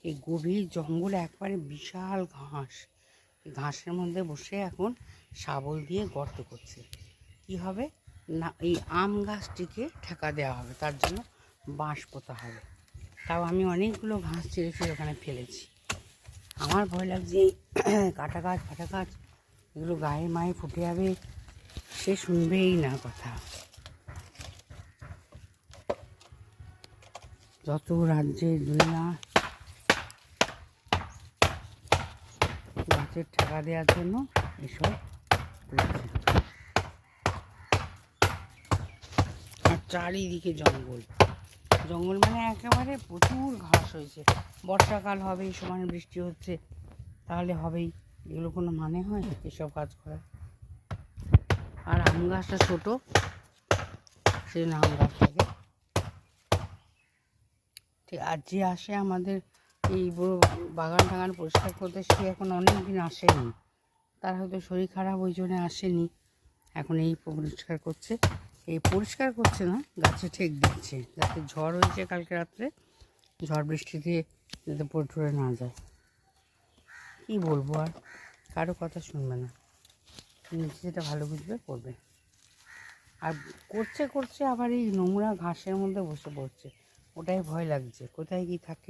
এই গভীর জঙ্গলে একবারে বিশাল ঘাস, ঘাসের মধ্যে বসে এখন শাবল দিয়ে গর্ত করছে। কি হবে না, এই আম গাছটিকে ঠেকা দেওয়া হবে, তার জন্য বাঁশ পোতা হবে। তাও আমি অনেকগুলো ঘাস ছেড়ে ওখানে ফেলেছি। আমার ভয় লাগছে কাটা গাছ ফাটা গাছ এগুলো গায়ে মায়ে ফুটে যাবে, সে শুনবেই না কথা। যত রাজ্যের দুনিয়া গাছের ঠেকা দেওয়ার জন্য এসব করছে। আর চারিদিকে জঙ্গল, জঙ্গল মানে একেবারে প্রচুর ঘাস হয়েছে। বর্ষাকাল হবে, এই সময় বৃষ্টি হচ্ছে, তাহলে হবেই। এগুলো কোনো মানে হয় এসব কাজ করার? আর আম গাছটা ছোটো, সেই জন্য আম গাছটাকে ঠিক। আর যে আসে আমাদের এই বড় বাগান টাগান পরিষ্কার করতে, সে এখন অনেক দিন আসেনি, তার হয়তো শরীর খারাপ, ওই জন্য আসেনি। এখন এই পরিষ্কার করছে, এই পরিষ্কার করছে না, গাছে ঠেক দিচ্ছে, যাতে ঝড় হয়েছে কালকে রাত্রে, ঝড় বৃষ্টি দিয়ে যাতে পড়ে না যায়। কী বলবো, আর কারো কথা শুনবে না, নিজে যেটা ভালো বুঝবে করবে। আর করছে করছে আবার এই নোংরা ঘাসের মধ্যে বসে পড়ছে, ওটাই ভয় লাগছে, কোথায় কি থাকে।